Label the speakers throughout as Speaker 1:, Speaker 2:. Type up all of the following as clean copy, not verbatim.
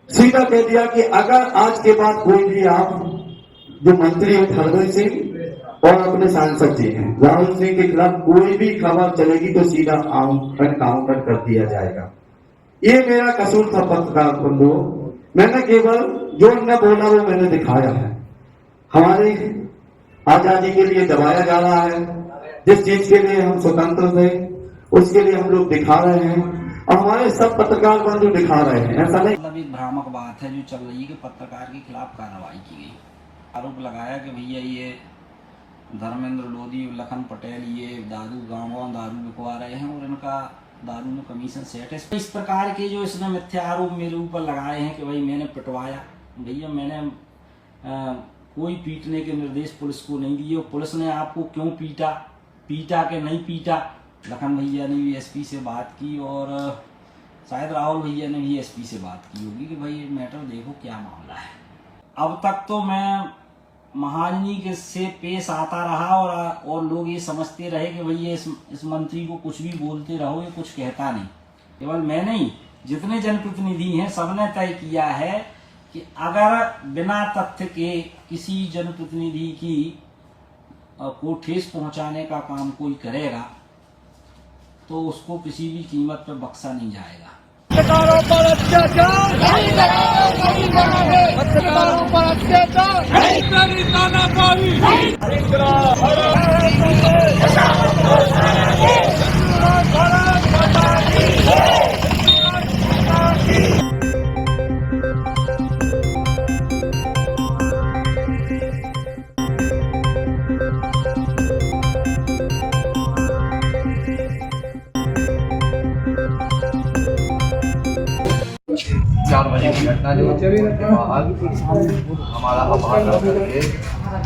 Speaker 1: सीधा कह दिया कि अगर आज के बाद कोई भी आप जो मंत्री है हरदीप सिंह और अपने सांसद जी हैं राहुल सिंह के खिलाफ कोई भी खबर चलेगी तो सीधा काउंटर कर दिया जाएगा। ये मेरा कसूर था पत्रकार बंधु। मैंने केवल जो उन्होंने बोला वो मैंने दिखाया है। हमारी आजादी के लिए दबाया जा रहा है, जिस चीज के लिए हम स्वतंत्र थे उसके लिए हम लोग दिखा रहे हैं और हमारे सब पत्रकार बंधु दिखा रहे हैं। ऐसा नहीं,
Speaker 2: मतलब एक भ्रामक बात है जो चल रही है कि पत्रकार के खिलाफ कार्रवाई की गई। आरोप लगाया कि भैया ये धर्मेंद्र लोधी, लखन पटेल ये दारू गाँव दारू बिकवा रहे हैं और इनका दारू में कमीशन सेट है। इस प्रकार के जो इसने मिथ्या आरोप मेरे ऊपर लगाए हैं कि भाई मैंने पिटवाया, भैया मैंने कोई पीटने के निर्देश पुलिस को नहीं दिए। पुलिस ने आपको क्यों पीटा के नहीं पीटा। लखन भैया ने भी एसपी से बात की और शायद राहुल भैया ने भी एसपी से बात की होगी कि भाई ये मैटर देखो क्या मामला है। अब तक तो मैं महाजनी के से पेश आता रहा और लोग ये समझते रहे कि भैया इस मंत्री को कुछ भी बोलते रहो, ये कुछ कहता नहीं। केवल मैं नहीं, जितने जनप्रतिनिधि हैं सबने तय किया है कि अगर बिना तथ्य के किसी जनप्रतिनिधि की को ठेस पहुंचाने का काम कोई करेगा तो उसको किसी भी कीमत पर बख्शा नहीं जाएगा।
Speaker 3: पत्रकारों पर अत्याचार नहीं करेंगे, पत्रकारों पर अत्याचार नहीं करेंगे, तानाशाही नहीं
Speaker 4: चार बजे की घटना जो हमारा अपहरण करके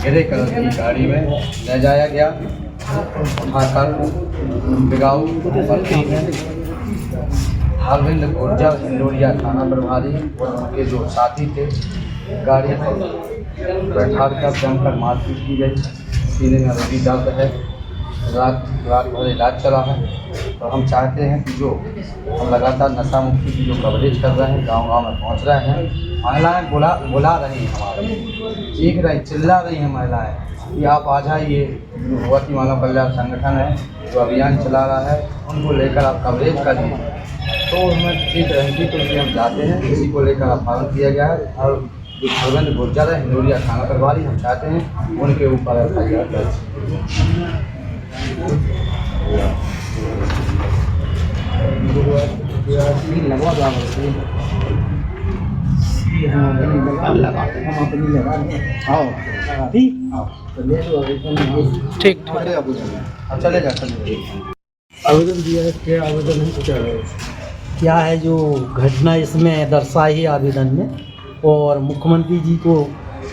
Speaker 4: ग्रे कलर की गाड़ी में ले जाया गया, उठाकर बिगाऊ बस्ती में अरविंद गुर्जर हिंडोरिया थाना प्रभारी के जो साथी थे गाड़ी में बैठा कर जमकर मारपीट की गई। सीने में अभी दर्द है, रात भर इलाज चला है। तो हम चाहते हैं कि जो हम लगातार नशा मुक्ति की जो कवरेज कर रहे हैं, गांव-गांव में पहुंच रहे हैं, महिलाएं बुला रही हैं, हमारे चीख रही चिल्ला रही हैं महिलाएं कि आप आ जाइए। भगवती मानव कल्याण संगठन है जो अभियान चला रहा है, उनको लेकर आप कवरेज करिए। तो उसमें ठीक रहेगी, तो इसलिए हम चाहते हैं इसी को लेकर अपहरण किया गया है और जो अरविंद गुर्जर है हिंडोरिया थाना प्रभारी, हम चाहते हैं उनके ऊपर FIR दर्ज।
Speaker 3: ठीक
Speaker 4: चलेगा।
Speaker 3: आवेदन दिया है, क्या आवेदन है, क्या है, क्या है जो घटना इसमें दर्शाई है आवेदन में, और मुख्यमंत्री जी को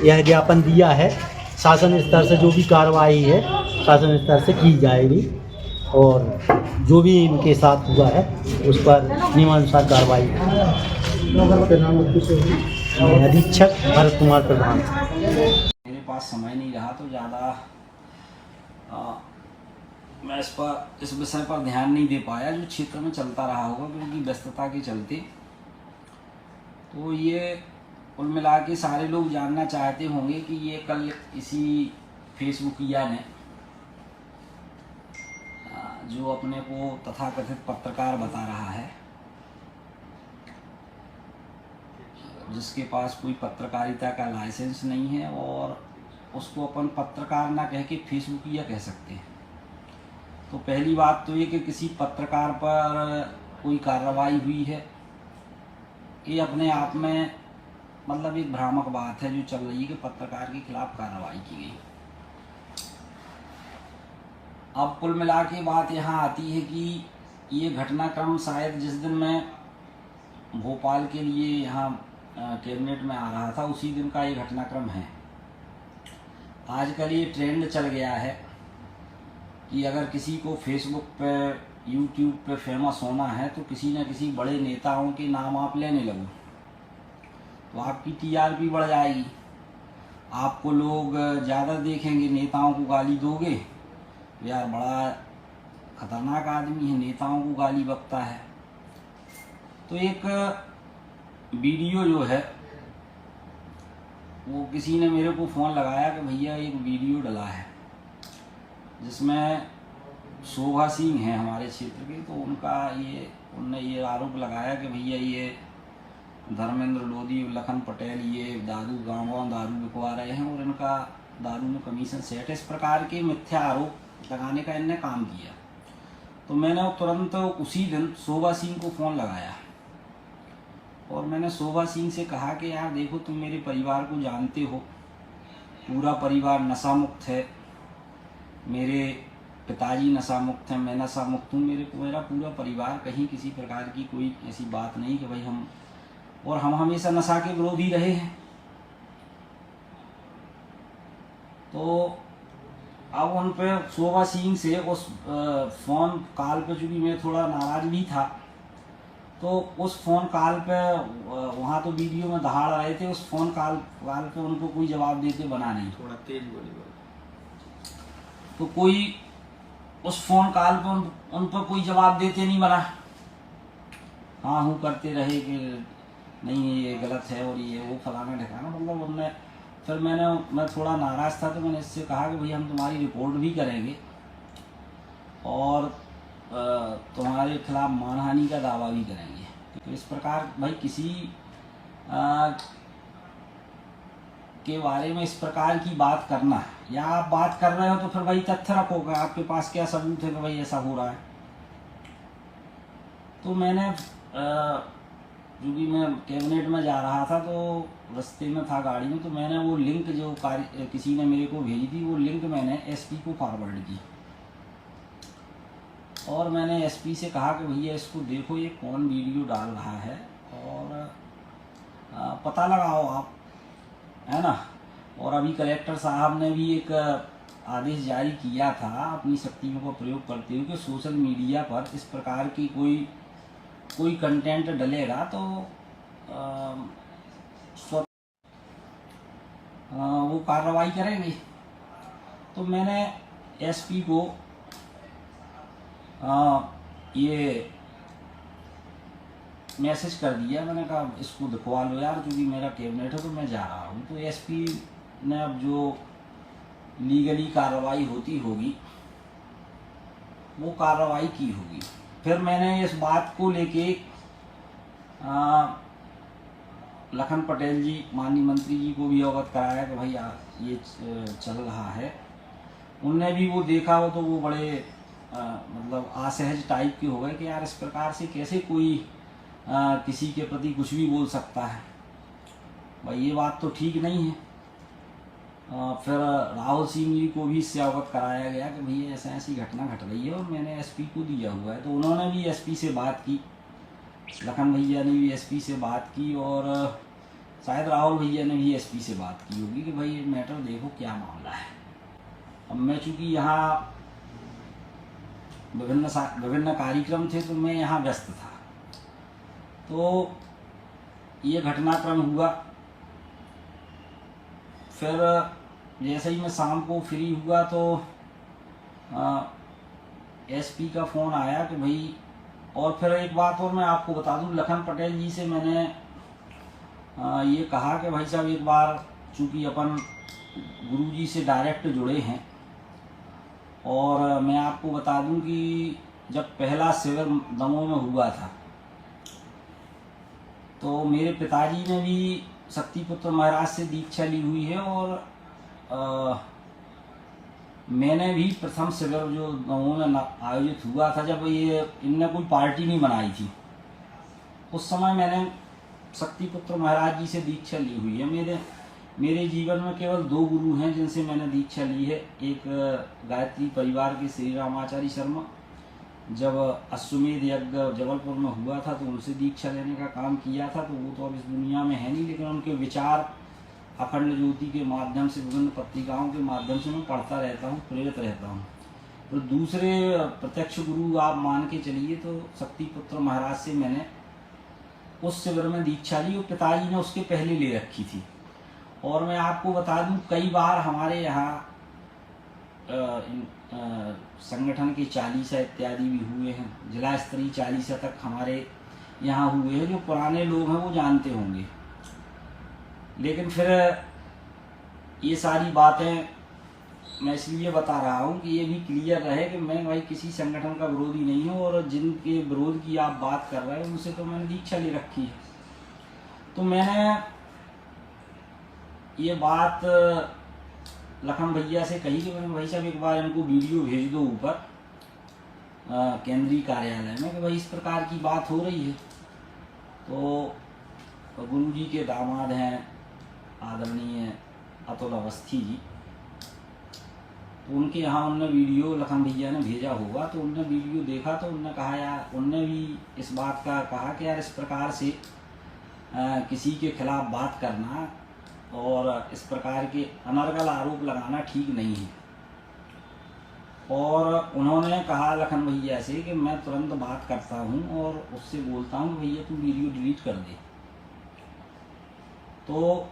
Speaker 3: यह ज्ञापन दिया है शासन स्तर से जो भी कार्रवाई है शासन स्तर से की जाएगी और जो भी इनके साथ हुआ है उस पर नियमानुसार कार्रवाई। अधीक्षक भरत कुमार प्रधान।
Speaker 2: मेरे पास समय नहीं रहा तो ज़्यादा मैं इस विषय पर ध्यान नहीं दे पाया जो क्षेत्र में चलता रहा होगा क्योंकि व्यस्तता के चलते। तो ये कुल मिला के सारे लोग जानना चाहते होंगे कि ये कल इसी फेसबुकिया ने जो अपने को तथाकथित पत्रकार बता रहा है, जिसके पास कोई पत्रकारिता का लाइसेंस नहीं है और उसको अपन पत्रकार ना कह के फेसबुकिया कह सकते हैं। तो पहली बात तो ये कि किसी पत्रकार पर कोई कार्रवाई हुई है, ये अपने आप में मतलब एक भ्रामक बात है जो चल रही है कि पत्रकार के खिलाफ कार्रवाई की गई। अब कुल मिला के बात यहाँ आती है कि ये घटनाक्रम शायद जिस दिन मैं भोपाल के लिए यहाँ कैबिनेट में आ रहा था उसी दिन का ये घटनाक्रम है। आजकल ये ट्रेंड चल गया है कि अगर किसी को फेसबुक पे यूट्यूब पे फेमस होना है तो किसी न किसी बड़े नेताओं के नाम आप लेने लगो तो आपकी TRP बढ़ जाएगी, आपको लोग ज़्यादा देखेंगे। नेताओं को गाली दोगे, यार बड़ा खतरनाक आदमी है, नेताओं को गाली बकता है। तो एक वीडियो जो है वो किसी ने मेरे को फ़ोन लगाया कि भैया एक वीडियो डला है जिसमें शोभा सिंह हैं हमारे क्षेत्र के, तो उनने ये आरोप लगाया कि भैया ये धर्मेंद्र लोधी, लखन पटेल ये दारू गाँव दारू बिकवा रहे हैं और इनका दारू में कमीशन सेट है। इस प्रकार के मिथ्या आरोप लगाने का इनने काम किया। तो मैंने तुरंत उसी दिन शोभा सिंह को फ़ोन लगाया और मैंने शोभा सिंह से कहा कि यार देखो, तुम मेरे परिवार को जानते हो, पूरा परिवार नशा मुक्त है, मेरे पिताजी नशा मुक्त हैं, मैं नशा मुक्त हूँ, मेरा पूरा परिवार, कहीं किसी प्रकार की कोई ऐसी बात नहीं कि भाई हम हमेशा नशा के विरोधी रहे हैं। तो अब उन पे शोभा सिंह से उस फ़ोन कॉल पे, चूँकि मैं थोड़ा नाराज़ भी था, तो उस फ़ोन कॉल पे वहाँ तो वीडियो में दहाड़ रहे थे, उस फ़ोन कॉल पे उनको कोई जवाब देते बना नहीं। थोड़ा तेज बोलिए। तो कोई उस फ़ोन कॉल पे उन पर कोई जवाब देते नहीं बना, हाँ हूँ करते रहे कि नहीं ये गलत है और ये वो फलाना ढकाना, मतलब उनने फिर मैं थोड़ा नाराज़ था तो मैंने इससे कहा कि भाई हम तुम्हारी रिपोर्ट भी करेंगे और तुम्हारे खिलाफ मानहानि का दावा भी करेंगे। तो इस प्रकार भाई किसी के बारे में इस प्रकार की बात करना, या आप बात कर रहे हो तो फिर भाई तथ्य रखोगे, आपके पास क्या सबूत है कि भाई ऐसा हो रहा है। तो मैंने क्योंकि मैं कैबिनेट में जा रहा था तो रास्ते में था गाड़ी में, तो मैंने वो लिंक जो किसी ने मेरे को भेजी थी, वो लिंक मैंने एसपी को फॉरवर्ड की और मैंने एसपी से कहा कि भैया इसको देखो, ये कौन वीडियो डाल रहा है और पता लगाओ आप, है ना। और अभी कलेक्टर साहब ने भी एक आदेश जारी किया था अपनी शक्तियों का प्रयोग करते हुए कि सोशल मीडिया पर इस प्रकार की कोई कंटेंट डलेगा तो वो कार्रवाई करेंगे। तो मैंने एसपी को ये मैसेज कर दिया, मैंने कहा इसको दिखवा लो यार, क्योंकि मेरा कैबिनेट है तो मैं जा रहा हूँ। तो एसपी ने अब जो लीगली कार्रवाई होती होगी वो कार्रवाई की होगी। फिर मैंने इस बात को लेके लखन पटेल जी, माननीय मंत्री जी को भी अवगत कराया कि भाई ये चल रहा है। उनने भी वो देखा हो तो वो बड़े मतलब असहज टाइप के हो गए कि यार इस प्रकार से कैसे कोई किसी के प्रति कुछ भी बोल सकता है, भाई ये बात तो ठीक नहीं है। फिर राहुल सिंह जी को भी इससे अवगत कराया गया कि भैया ऐसा ऐसी घटना घट रही है और मैंने एसपी को दिया हुआ है। तो उन्होंने भी एसपी से बात की, लखन भैया ने भी एसपी से बात की और शायद राहुल भैया ने भी एसपी से बात की होगी कि भाई ये मैटर देखो क्या मामला है। अब मैं चूँकि यहाँ विभिन्न कार्यक्रम थे तो मैं यहाँ व्यस्त था, तो ये घटनाक्रम हुआ। फिर जैसे ही मैं शाम को फ्री हुआ तो एसपी का फ़ोन आया कि भाई, और फिर एक बात और मैं आपको बता दूं, लखन पटेल जी से मैंने ये कहा कि भाई साहब एक बार, चूँकि अपन गुरुजी से डायरेक्ट जुड़े हैं, और मैं आपको बता दूं कि जब पहला शिविर दमोह में हुआ था तो मेरे पिताजी ने भी शक्तिपुत्र महाराज से दीक्षा ली हुई है और मैंने भी प्रथम शिविर जो दमोह में आयोजित हुआ था, जब ये इनने कोई पार्टी नहीं बनाई थी, उस समय मैंने शक्तिपुत्र महाराज जी से दीक्षा ली हुई है। मेरे जीवन में केवल 2 गुरु हैं जिनसे मैंने दीक्षा ली है। एक गायत्री परिवार के श्री रामाचार्य शर्मा, जब अश्वमेध यज्ञ जबलपुर में हुआ था तो उनसे दीक्षा लेने का काम किया था। तो वो तो अब इस दुनिया में है नहीं, लेकिन उनके विचार अखंड ज्योति के माध्यम से, विभिन्न पत्रिकाओं के माध्यम से मैं पढ़ता रहता हूँ, प्रेरित रहता हूँ। तो दूसरे प्रत्यक्ष गुरु आप मान के चलिए तो शक्तिपुत्र महाराज से मैंने उस शिविर में दीक्षा ली और पिताजी ने उसके पहले ले रखी थी। और मैं आपको बता दूं, कई बार हमारे यहाँ संगठन के 40 इत्यादि भी हुए हैं, जिला स्तरीय 40 तक हमारे यहाँ हुए हैं, जो पुराने लोग हैं वो जानते होंगे। लेकिन फिर ये सारी बातें मैं इसलिए बता रहा हूँ कि ये भी क्लियर रहे कि मैं भाई किसी संगठन का विरोधी नहीं हूँ, और जिनके विरोध की आप बात कर रहे हैं उनसे तो मैंने दीक्षा ले रखी है। तो मैंने ये बात लखन भैया से कही कि मैंने भाई साहब एक बार इनको वीडियो भेज दो ऊपर केंद्रीय कार्यालय में कि भाई इस प्रकार की बात हो रही है। तो गुरु जी के दामाद हैं आदरणीय अतुल अवस्थी जी, तो उनके यहाँ उनने वीडियो लखन भैया ने भेजा होगा, तो उनने वीडियो देखा तो उनने कहा यार, उनने भी इस बात का कहा कि यार इस प्रकार से किसी के खिलाफ बात करना और इस प्रकार के अनर्गल आरोप लगाना ठीक नहीं है। और उन्होंने कहा लखन भैया से कि मैं तुरंत बात करता हूँ और उससे बोलता हूँ कि भैया तू वीडियो डिलीट कर दे। तो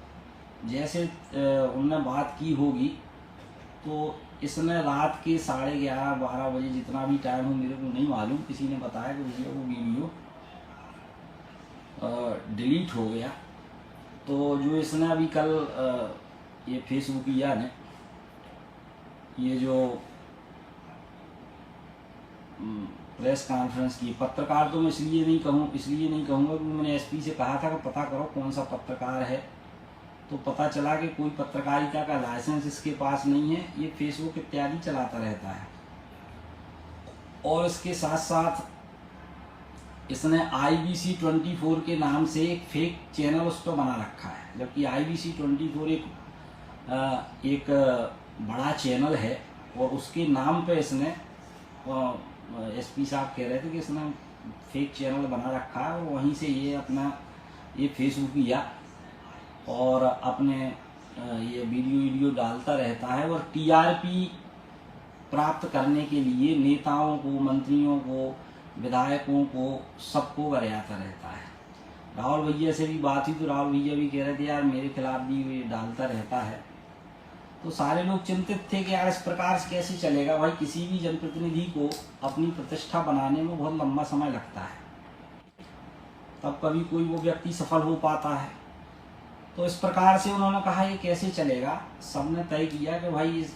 Speaker 2: जैसे उनने बात की होगी तो इसने रात के 11:30-12 बजे, जितना भी टाइम हो मेरे को नहीं मालूम, किसी ने बताया कि भैया वो वीडियो डिलीट हो गया। तो जो इसने अभी कल ये फेसबुकिया ने ये जो प्रेस कॉन्फ्रेंस की, पत्रकार तो मैं इसलिए नहीं कहूँगा कि मैंने एसपी से कहा था कि पता करो कौन सा पत्रकार है, तो पता चला कि कोई पत्रकारिता का लाइसेंस इसके पास नहीं है, ये फेसबुक इत्यादि चलाता रहता है। और इसके साथ साथ इसने IBC 24 के नाम से एक फेक चैनल उस पर बना रखा है, जबकि IBC 24 एक बड़ा चैनल है और उसके नाम पे इसने एसपी साहब कह रहे थे कि इसने फेक चैनल बना रखा है और वहीं से ये अपना ये फेसबुकिया और अपने ये वीडियो डालता रहता है और TRP प्राप्त करने के लिए नेताओं को, मंत्रियों को, विधायकों को, सबको गरियाता रहता है। राहुल भैया से भी बात हुई तो राहुल भैया भी कह रहे थे यार मेरे खिलाफ भी ये डालता रहता है। तो सारे लोग चिंतित थे कि यार इस प्रकार से कैसे चलेगा भाई, किसी भी जनप्रतिनिधि को अपनी प्रतिष्ठा बनाने में बहुत लंबा समय लगता है, तब कभी कोई वो व्यक्ति सफल हो पाता है। तो इस प्रकार से उन्होंने कहा ये कैसे चलेगा। सबने तय किया कि भाई इस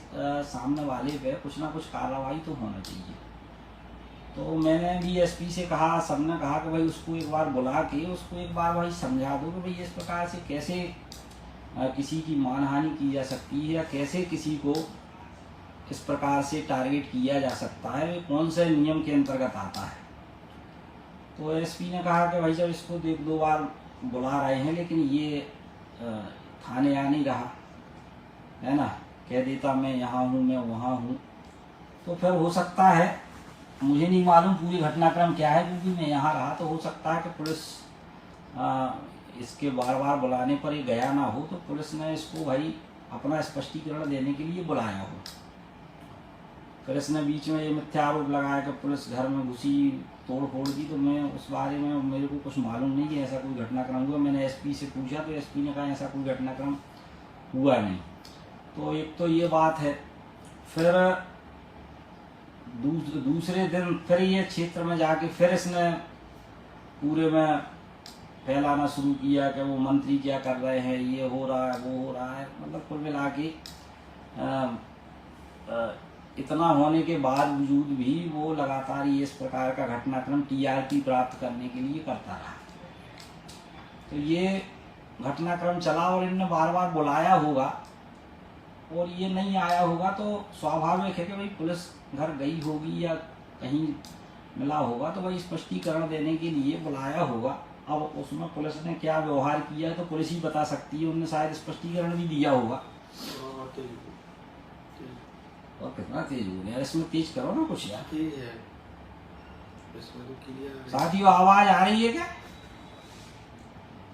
Speaker 2: सामने वाले पे कुछ ना कुछ कार्रवाई तो होना चाहिए। तो मैंने भी एसपी से कहा, सबने कहा कि भाई उसको एक बार बुला के उसको एक बार भाई समझा दो कि भाई इस प्रकार से कैसे किसी की मानहानि की जा सकती है या कैसे किसी को इस प्रकार से टारगेट किया जा सकता है, वे कौन से नियम के अंतर्गत आता है। तो एसपी ने कहा कि भाई जब इसको 2 बार बुला रहे हैं लेकिन ये थाने आ नहीं रहा है ना, कह देता मैं यहाँ हूँ, मैं वहाँ हूँ। तो फिर हो सकता है, मुझे नहीं मालूम पूरी घटनाक्रम क्या है, क्योंकि मैं यहाँ रहा, तो हो सकता है कि पुलिस इसके बार बार बुलाने पर ये गया ना हो, तो पुलिस ने इसको भाई अपना स्पष्टीकरण देने के लिए बुलाया हो। फिर इसने बीच में ये मिथ्या आरोप लगाया कि पुलिस घर में घुसी, तोड़ फोड़ की। तो मैं उस बारे में मेरे को कुछ मालूम नहीं कि ऐसा कोई घटनाक्रम हुआ। मैंने एसपी से पूछा तो एसपी ने कहा ऐसा कोई घटनाक्रम हुआ नहीं। तो एक तो ये बात है। फिर दूसरे दिन फिर ये क्षेत्र में जाके फिर इसने पूरे में फैलाना शुरू किया कि वो मंत्री क्या कर रहे हैं, ये हो रहा है, वो हो रहा है। मतलब कुल मिला के इतना होने के बावजूद भी वो लगातार ये इस प्रकार का घटनाक्रम TRP प्राप्त करने के लिए करता रहा। तो ये घटनाक्रम चला और इनने बार बार बुलाया होगा और ये नहीं आया होगा, तो स्वाभाविक है कि भाई पुलिस घर गई होगी या कहीं मिला होगा, तो भाई स्पष्टीकरण देने के लिए बुलाया होगा। अब उसमें पुलिस ने क्या व्यवहार किया है तो पुलिस ही बता सकती है। उनने शायद स्पष्टीकरण भी दिया होगा। और कितना तेज हो गया, इसमें तेज करो ना कुछ यार। साथियों आवाज आ रही है क्या?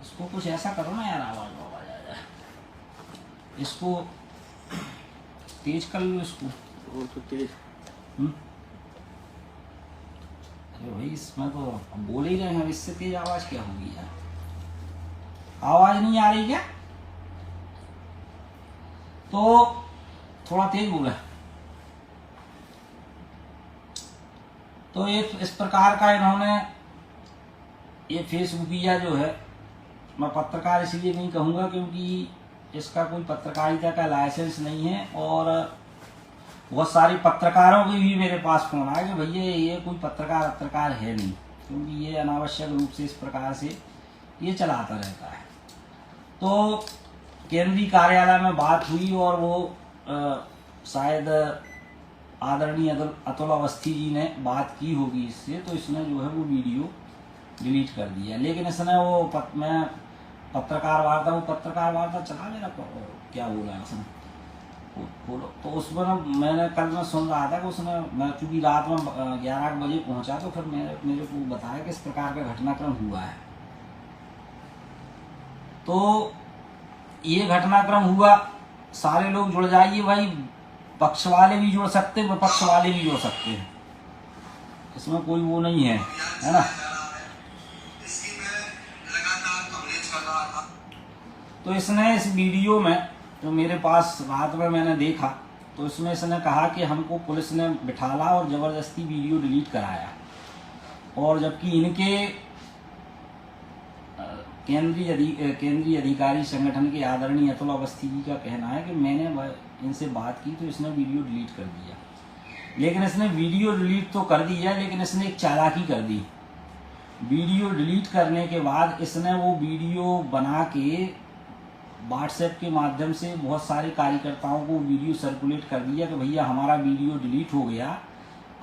Speaker 2: इसको कुछ ऐसा करो ना यार, आवाज आ जाए। इसको तेज कर लो, इसको तो तेज। अरे भाई इसमें तो हम बोल ही रहे हैं, इससे तेज आवाज क्या होगी यार? आवाज नहीं आ रही क्या? तो थोड़ा तेज बोले। तो इस प्रकार का इन्होंने ये फेसबुकिया जो है, मैं पत्रकार इसलिए नहीं कहूँगा क्योंकि इसका कोई पत्रकारिता का लाइसेंस नहीं है, और बहुत सारे पत्रकारों के भी मेरे पास फोन आया कि भैया ये कोई पत्रकार है नहीं, क्योंकि ये अनावश्यक रूप से इस प्रकार से ये चलाता रहता है। तो केंद्रीय कार्यालय में बात हुई और वो शायद आदरणीय अतुल अवस्थी जी ने बात की होगी इससे, तो इसने जो है वो वीडियो डिलीट कर दिया। लेकिन इसने मैं पत्रकार वार्ता चला मेरा क्या बोला उसने बोलो, तो उसमें ना मैंने कल मैं सुन रहा था कि उसने, मैं चूँकि रात में 11 बजे पहुंचा, तो फिर मेरे को बताया कि इस प्रकार का घटनाक्रम हुआ है। तो ये घटनाक्रम हुआ, सारे लोग जुड़ जाइए भाई, पक्ष वाले भी जुड़ सकते हैं, विपक्ष वाले भी जुड़ सकते हैं, इसमें कोई वो नहीं है ना। तो इसने इस वीडियो में जो मेरे पास रात में मैंने देखा, तो इसमें इसने कहा कि हमको पुलिस ने बिठाला और ज़बरदस्ती वीडियो डिलीट कराया, और जबकि इनके केंद्रीय अधिकारी संगठन के आदरणीय अतुल अवस्थी जी का कहना है कि मैंने इनसे बात की तो इसने वीडियो डिलीट कर दिया। लेकिन इसने वीडियो डिलीट तो कर दिया, लेकिन इसने एक चालाकी कर दी। वीडियो डिलीट करने के बाद इसने वो वीडियो बना के व्हाट्सएप के माध्यम से बहुत सारे कार्यकर्ताओं को वीडियो सर्कुलेट कर दिया कि भैया हमारा वीडियो डिलीट हो गया,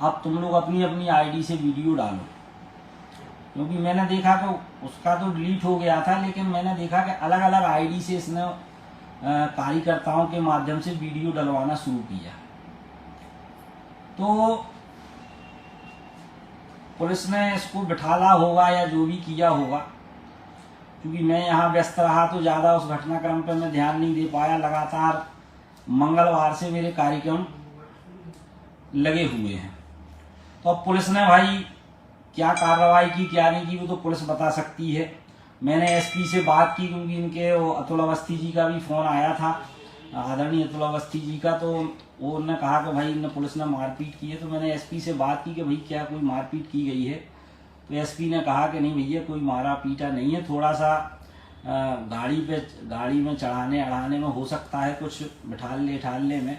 Speaker 2: अब तुम लोग अपनी अपनी आईडी से वीडियो डालो। क्योंकि मैंने देखा कि उसका तो डिलीट हो गया था, लेकिन मैंने देखा कि अलग अलग आईडी से इसने कार्यकर्ताओं के माध्यम से वीडियो डलवाना शुरू किया। तो पुलिस ने इसको बिठाला होगा या जो भी किया होगा, क्योंकि मैं यहाँ व्यस्त रहा तो ज़्यादा उस घटनाक्रम पर मैं ध्यान नहीं दे पाया। लगातार मंगलवार से मेरे कार्यक्रम लगे हुए हैं। तो अब पुलिस ने भाई क्या कार्रवाई की क्या नहीं की वो तो पुलिस बता सकती है। मैंने एसपी से बात की, क्योंकि इनके अतुल अवस्थी जी का भी फ़ोन आया था, आदरणीय अतुल अवस्थी जी का, तो वो उन्होंने कहा कि भाई पुलिस ने मारपीट की है। तो मैंने एसपी से बात की कि भाई क्या कोई मारपीट की गई है, तो एसपी ने कहा कि नहीं भैया कोई मारा पीटा नहीं है, थोड़ा सा गाड़ी में चढ़ाने अड़ाने में हो सकता है, कुछ बिठालने में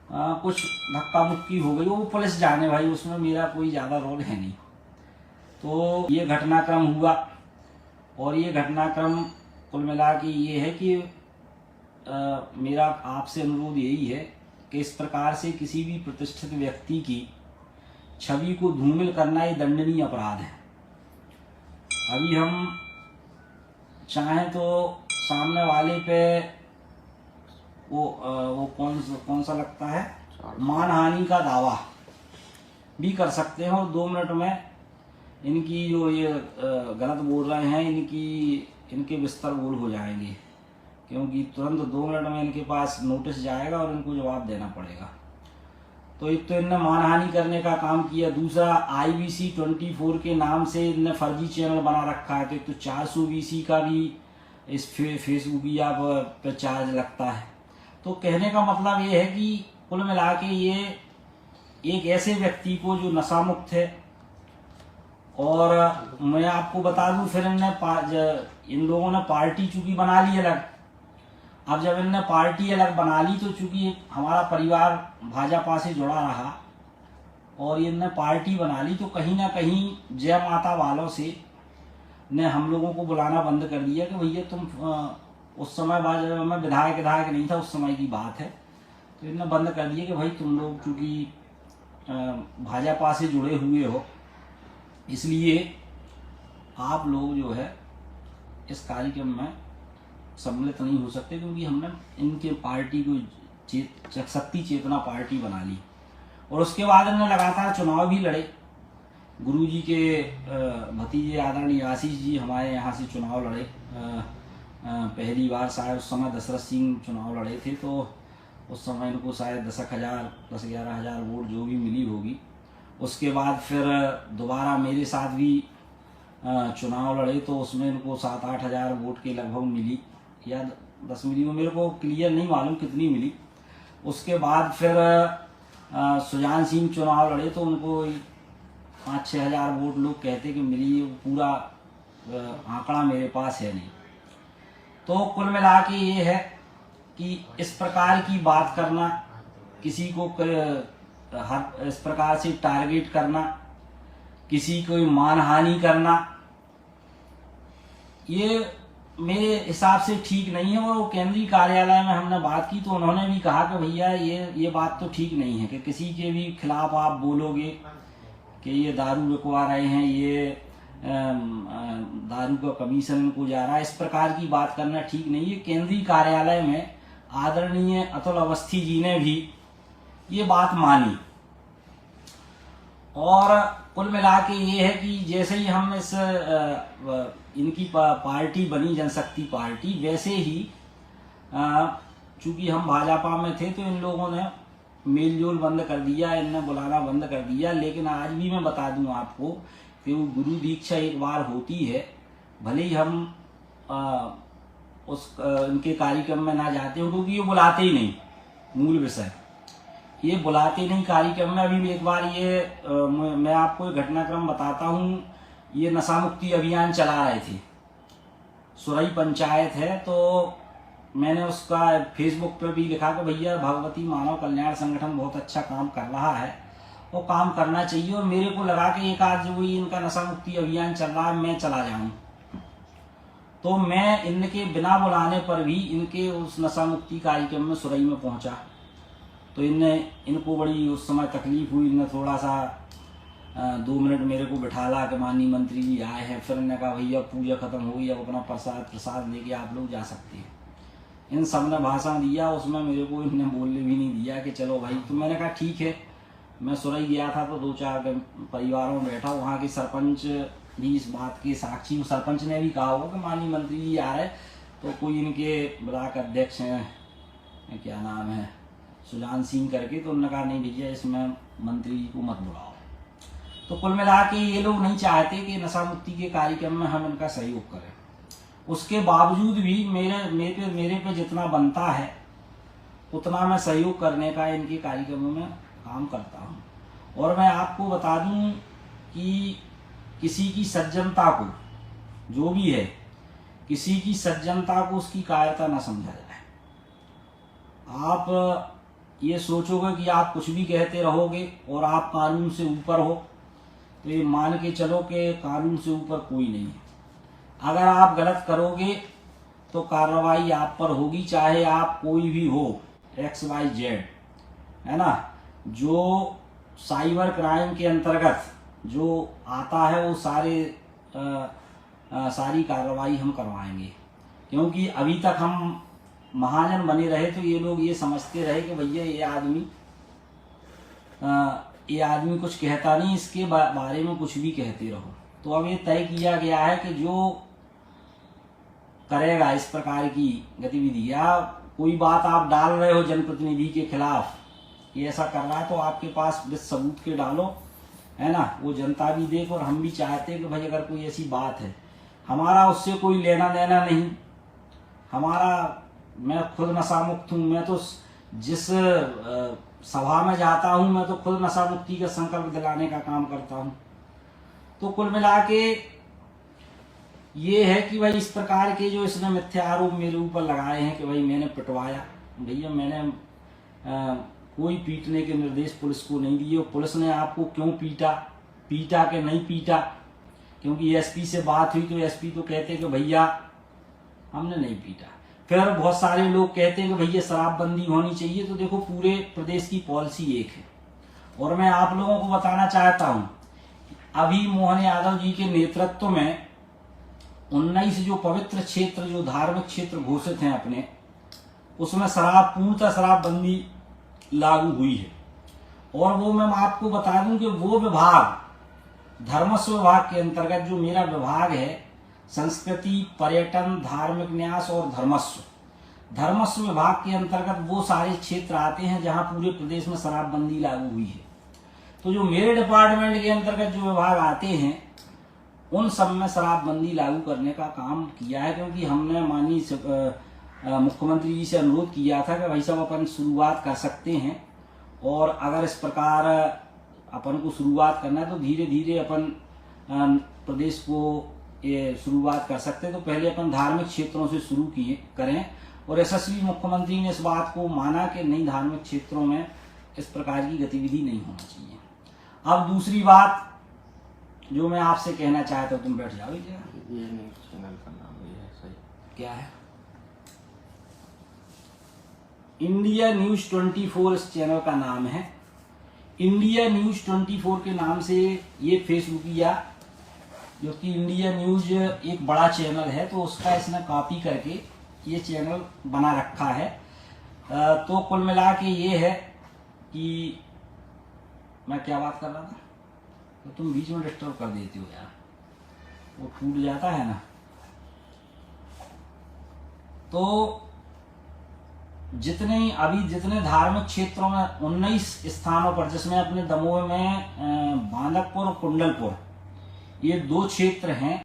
Speaker 2: कुछ धक्का मुक्की हो गई, वो पुलिस जाने भाई, उसमें मेरा कोई ज़्यादा रोल है नहीं। तो ये घटनाक्रम हुआ, और ये घटनाक्रम कुल मिला के ये है कि मेरा आपसे अनुरोध यही है कि इस प्रकार से किसी भी प्रतिष्ठित व्यक्ति की छवि को धूमिल करना ये दंडनीय अपराध है। अभी हम चाहें तो सामने वाले पे वो कौन सा लगता है, मानहानि का दावा भी कर सकते हैं, और 2 मिनट में इनकी जो ये गलत बोल रहे हैं इनके बिस्तर गोल हो जाएंगे, क्योंकि तुरंत 2 मिनट में इनके पास नोटिस जाएगा और इनको जवाब देना पड़ेगा। तो एक तो इनने मानहानि करने का काम किया, दूसरा IBC 24 के नाम से इनने फर्जी चैनल बना रखा है कि तो 400 BC का भी इस फेसबुकिया पे चार्ज लगता है। तो कहने का मतलब ये है कि कुल मिला के ये एक ऐसे व्यक्ति को जो नशा मुक्त है, और मैं आपको बता दूं फिर इन लोगों ने पार्टी चूंकि बना ली अलग। अब जब इनने पार्टी अलग बना ली तो चूंकि हमारा परिवार भाजपा से जुड़ा रहा और इनने पार्टी बना ली, तो कहीं ना कहीं जय माता वालों से ने हम लोगों को बुलाना बंद कर दिया कि भैया तुम उस समय जब मैं विधायक नहीं था, उस समय की बात है, तो इन्होंने बंद कर दिया कि भाई तुम लोग चूँकि भाजपा से जुड़े हुए हो, इसलिए आप लोग जो है इस कार्यक्रम में सम्मिलित नहीं हो सकते, क्योंकि हमने इनके पार्टी को शक्ति चेतना पार्टी बना ली। और उसके बाद इन्होंने लगातार चुनाव भी लड़े। गुरुजी के भतीजे आदरणीय आशीष जी हमारे यहाँ से चुनाव लड़े, पहली बार शायद उस समय दशरथ सिंह चुनाव लड़े थे, तो उस समय इनको शायद 10-11 हज़ार वोट जो भी मिली होगी। उसके बाद फिर दोबारा मेरे साथ भी चुनाव लड़े, तो उसमें इनको 7-8 हज़ार वोट के लगभग मिली, या 10 मिली, वो मेरे को क्लियर नहीं मालूम कितनी मिली। उसके बाद फिर सुजान सिंह चुनाव लड़े, तो उनको 5-6 हज़ार वोट लोग कहते कि मिली, पूरा आंकड़ा मेरे पास है नहीं। तो कुल मिला के ये है कि इस प्रकार की बात करना, किसी को इस प्रकार से टारगेट करना, किसी को मानहानि करना, ये मेरे हिसाब से ठीक नहीं है। और वो केंद्रीय कार्यालय में हमने बात की तो उन्होंने भी कहा कि भैया ये बात तो ठीक नहीं है कि किसी के भी खिलाफ आप बोलोगे कि ये दारू बिकवा रहे हैं, ये दारू का कमीशन इनको जा रहा है, इस प्रकार की बात करना ठीक नहीं है। केंद्रीय कार्यालय में आदरणीय अतुल अवस्थी जी ने भी ये बात मानी। और कुल मिला के ये है कि जैसे ही हम इस इनकी पार्टी बनी जनशक्ति पार्टी, वैसे ही चूंकि हम भाजपा में थे तो इन लोगों ने मेल जोल बंद कर दिया, इनने बुलाना बंद कर दिया। लेकिन आज भी मैं बता दूं आपको कि वो गुरु दीक्षा एक बार होती है, भले ही हम इनके कार्यक्रम में ना जाते हो, क्योंकि ये बुलाते ही नहीं, मूल विषय ये बुलाते नहीं कार्यक्रम में। अभी भी एक बार ये मैं आपको एक घटनाक्रम बताता हूँ। ये नशा मुक्ति अभियान चला रहे थे, सुरई पंचायत है, तो मैंने उसका फेसबुक पे भी लिखा कि भैया भगवती मानव कल्याण संगठन बहुत अच्छा काम कर रहा है, वो काम करना चाहिए। और मेरे को लगा कि एक आज जो इनका नशा मुक्ति अभियान चल रहा है, मैं चला जाऊं। तो मैं इनके बिना बुलाने पर भी इनके उस नशा मुक्ति कार्यक्रम में सुरई में पहुंचा। तो इनको बड़ी उस समय तकलीफ हुई। इन्हें थोड़ा सा 2 मिनट मेरे को बिठाला कि माननीय मंत्री जी आए हैं। फिर इन्होंने कहा भैया पूजा खत्म हो गई, अब अपना प्रसाद लेके आप लोग जा सकते हैं। इन सब ने भाषण दिया, उसमें मेरे को इन्हें बोलने भी नहीं दिया कि चलो भाई। तो मैंने कहा ठीक है। मैं सुरई गया था तो 2-4 परिवारों में बैठा, वहाँ के सरपंच भी इस बात के साक्षी। सरपंच ने भी कहा होगा कि माननीय मंत्री जी आ रहे, तो कोई इनके ब्लॉक अध्यक्ष हैं, क्या नाम है, सुजान सिंह करके, तो उन्होंने कहा नहीं भैया इसमें मंत्री जी को मत बुलाओ। तो कुल मिला के ये लोग नहीं चाहते कि नशा मुक्ति के कार्यक्रम में हम इनका सहयोग करें। उसके बावजूद भी मेरे पे जितना बनता है उतना मैं सहयोग करने का इनके कार्यक्रमों में काम करता हूँ। और मैं आपको बता दूं कि किसी की सज्जनता को, जो भी है, किसी की सज्जनता को उसकी कायरता ना समझा जाए। आप ये सोचोगे कि आप कुछ भी कहते रहोगे और आप कानून से ऊपर हो, तो ये मान के चलो कि कानून से ऊपर कोई नहीं है। अगर आप गलत करोगे तो कार्रवाई आप पर होगी, चाहे आप कोई भी हो, XYZ, है ना। जो साइबर क्राइम के अंतर्गत जो आता है वो सारी कार्रवाई हम करवाएंगे। क्योंकि अभी तक हम महाजन बने रहे तो ये लोग ये समझते रहे कि भैया ये आदमी कुछ कहता नहीं, इसके बारे में कुछ भी कहते रहो। तो अब ये तय किया गया है कि जो करेगा इस प्रकार की गतिविधि या कोई बात आप डाल रहे हो जनप्रतिनिधि के खिलाफ, ये ऐसा कर रहा है, तो आपके पास सबूत के डालो, है ना। वो जनता भी देख, और हम भी चाहते हैं कि भाई अगर कोई ऐसी बात है, हमारा उससे कोई लेना देना नहीं। मैं खुद नशा मुक्त हूँ। मैं तो जिस सभा में जाता हूँ मैं तो खुद नशा मुक्ति का संकल्प दिलाने का काम करता हूँ। तो कुल मिला के ये है कि भाई इस प्रकार के जो इसने मिथ्या आरोप मेरे ऊपर लगाए हैं कि भाई मैंने पिटवाया, भैया मैंने कोई पीटने के निर्देश पुलिस को नहीं दिए। पुलिस ने आपको क्यों पीटा कि नहीं पीटा, क्योंकि एसपी से बात हुई तो एसपी तो कहते कि भैया हमने नहीं पीटा। फिर बहुत सारे लोग कहते हैं कि भैया शराबबंदी होनी चाहिए। तो देखो पूरे प्रदेश की पॉलिसी एक है। और मैं आप लोगों को बताना चाहता हूं, अभी मोहन यादव जी के नेतृत्व में 19 जो पवित्र क्षेत्र, जो धार्मिक क्षेत्र घोषित हैं अपने, उसमें पूर्णतः शराबबंदी लागू हुई है। और वो मैं आपको बता दूं कि वो विभाग, धर्मस्व विभाग के अंतर्गत जो मेरा विभाग है, संस्कृति, पर्यटन, धार्मिक न्यास और धर्मस्व विभाग के अंतर्गत वो सारे क्षेत्र आते हैं जहां पूरे प्रदेश में शराबबंदी लागू हुई है। तो जो मेरे डिपार्टमेंट के अंतर्गत जो विभाग आते हैं उन सब में शराबबंदी लागू करने का काम किया है। क्योंकि हमने माननीय मुख्यमंत्री जी से अनुरोध किया था कि भाई साहब अपन शुरुआत कर सकते हैं, और अगर इस प्रकार अपन को शुरुआत करना है तो धीरे धीरे अपन प्रदेश को ये शुरुआत कर सकते हैं। तो पहले अपन धार्मिक क्षेत्रों से शुरू करें और यशस्वी मुख्यमंत्री ने इस बात को माना कि नहीं, धार्मिक क्षेत्रों में इस प्रकार की गतिविधि नहीं होना चाहिए। अब दूसरी बात जो मैं आपसे कहना चाहता हूँ, तुम बैठ जाओ।
Speaker 5: ये न्यूज़ चैनल का नाम ये है, सही
Speaker 2: क्या है? इंडिया न्यूज 24 इस चैनल का नाम है। इंडिया न्यूज 24 के नाम से ये फेसबुकिया, जो कि इंडिया न्यूज एक बड़ा चैनल है, तो उसका इसने कॉपी करके ये चैनल बना रखा है। तो कुल मिला के ये है कि मैं क्या बात कर रहा था, तो तुम बीच में डिस्टर्ब कर देते हो यार, वो टूट जाता है ना। तो जितने धार्मिक क्षेत्रों में 19 स्थानों पर, जिसमें अपने दमोह में बांदकपुर और कुंडलपुर, ये 2 क्षेत्र हैं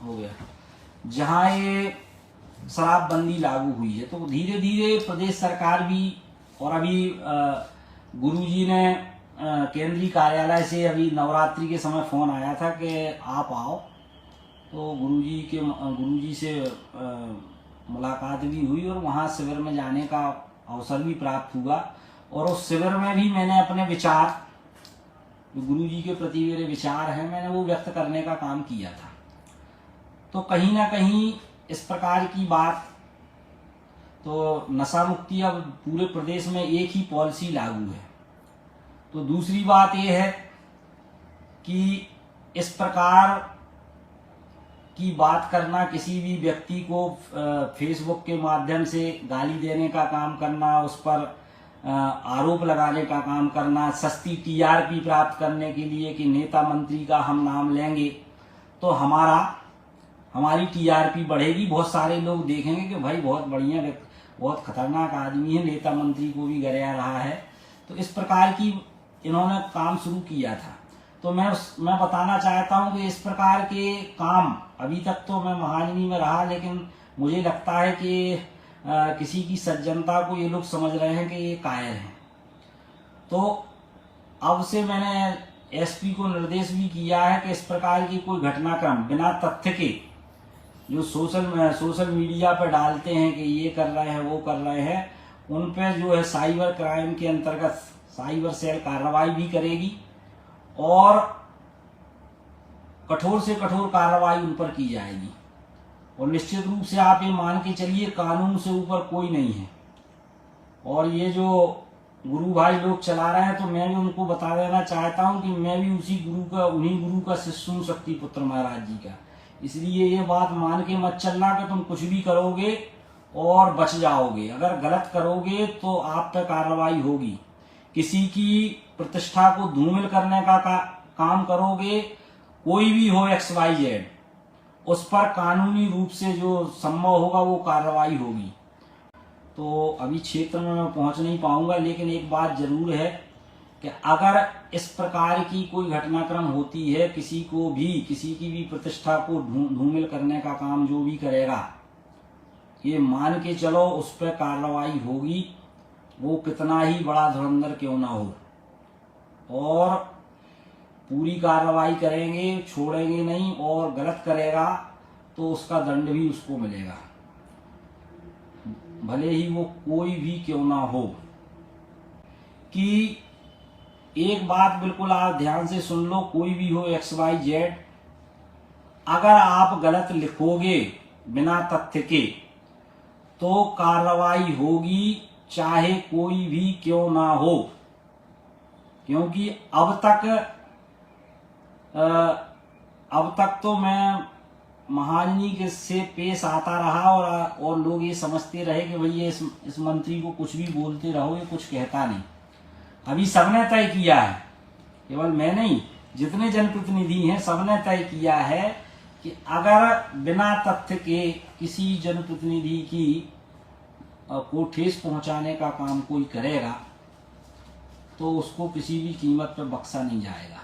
Speaker 2: हो गया जहां ये शराबबंदी लागू हुई है। तो धीरे धीरे प्रदेश सरकार भी, और अभी गुरुजी ने केंद्रीय कार्यालय से अभी नवरात्रि के समय फोन आया था कि आप आओ, तो गुरुजी से मुलाकात भी हुई और वहाँ शिविर में जाने का अवसर भी प्राप्त हुआ। और उस शिविर में भी मैंने अपने विचार, जो गुरुजी के प्रति मेरे विचार हैं, मैंने वो व्यक्त करने का काम किया था। तो कहीं ना कहीं इस प्रकार की बात, तो नशा मुक्ति अब पूरे प्रदेश में एक ही पॉलिसी लागू है। तो दूसरी बात यह है कि इस प्रकार की बात करना, किसी भी व्यक्ति को फेसबुक के माध्यम से गाली देने का काम करना, उस पर आरोप लगाने का काम करना, सस्ती टीआरपी प्राप्त करने के लिए कि नेता मंत्री का हम नाम लेंगे तो हमारी टीआरपी बढ़ेगी, बहुत सारे लोग देखेंगे कि भाई बहुत बढ़िया, बहुत खतरनाक आदमी है, नेता मंत्री को भी गरिया रहा है। तो इस प्रकार की इन्होंने काम शुरू किया था। तो मैं बताना चाहता हूं कि इस प्रकार के काम, अभी तक तो मैं महाजनी में रहा, लेकिन मुझे लगता है कि किसी की सज्जनता को ये लोग समझ रहे हैं कि ये कायर हैं। तो अब से मैंने एसपी को निर्देश भी किया है कि इस प्रकार की कोई घटनाक्रम बिना तथ्य के जो सोशल मीडिया पर डालते हैं कि ये कर रहे हैं वो कर रहे हैं, उन पर जो है साइबर क्राइम के अंतर्गत साइबर सेल कार्रवाई भी करेगी और कठोर से कठोर कार्रवाई उन पर की जाएगी। और निश्चित रूप से आप ये मान के चलिए, कानून से ऊपर कोई नहीं है। और ये जो गुरु भाई लोग चला रहे हैं, तो मैं भी उनको बता देना चाहता हूं कि मैं भी उन्हीं गुरु का शिष्य हूं, शक्तिपुत्र महाराज जी का। इसलिए ये बात मान के मत चलना कि तुम कुछ भी करोगे और बच जाओगे। अगर गलत करोगे तो आप पे कार्रवाई होगी। किसी की प्रतिष्ठा को धूमिल करने का काम करोगे, कोई भी हो XYZ, उस पर कानूनी रूप से जो संभव होगा वो कार्रवाई होगी। तो अभी क्षेत्र में मैं पहुंच नहीं पाऊंगा, लेकिन एक बात जरूर है कि अगर इस प्रकार की कोई घटनाक्रम होती है, किसी की भी प्रतिष्ठा को धूमिल करने का काम जो भी करेगा, ये मान के चलो उस पर कार्रवाई होगी, वो कितना ही बड़ा धुरंधर क्यों ना हो। और पूरी कार्रवाई करेंगे, छोड़ेंगे नहीं, और गलत करेगा तो उसका दंड भी उसको मिलेगा, भले ही वो कोई भी क्यों ना हो। कि एक बात बिल्कुल आप ध्यान से सुन लो, कोई भी हो XYZ, अगर आप गलत लिखोगे बिना तथ्य के तो कार्रवाई होगी, चाहे कोई भी क्यों ना हो। क्योंकि अब तक तो मैं महाजनी के से पेश आता रहा और लोग ये समझते रहे कि भैया इस मंत्री को कुछ भी बोलते रहो, ये कुछ कहता नहीं। अभी सबने तय किया है, केवल मैं नहीं, जितने जनप्रतिनिधि हैं सबने तय किया है कि अगर बिना तथ्य के किसी जनप्रतिनिधि की को ठेस पहुंचाने का काम कोई करेगा तो उसको किसी भी कीमत पर बख्शा नहीं जाएगा।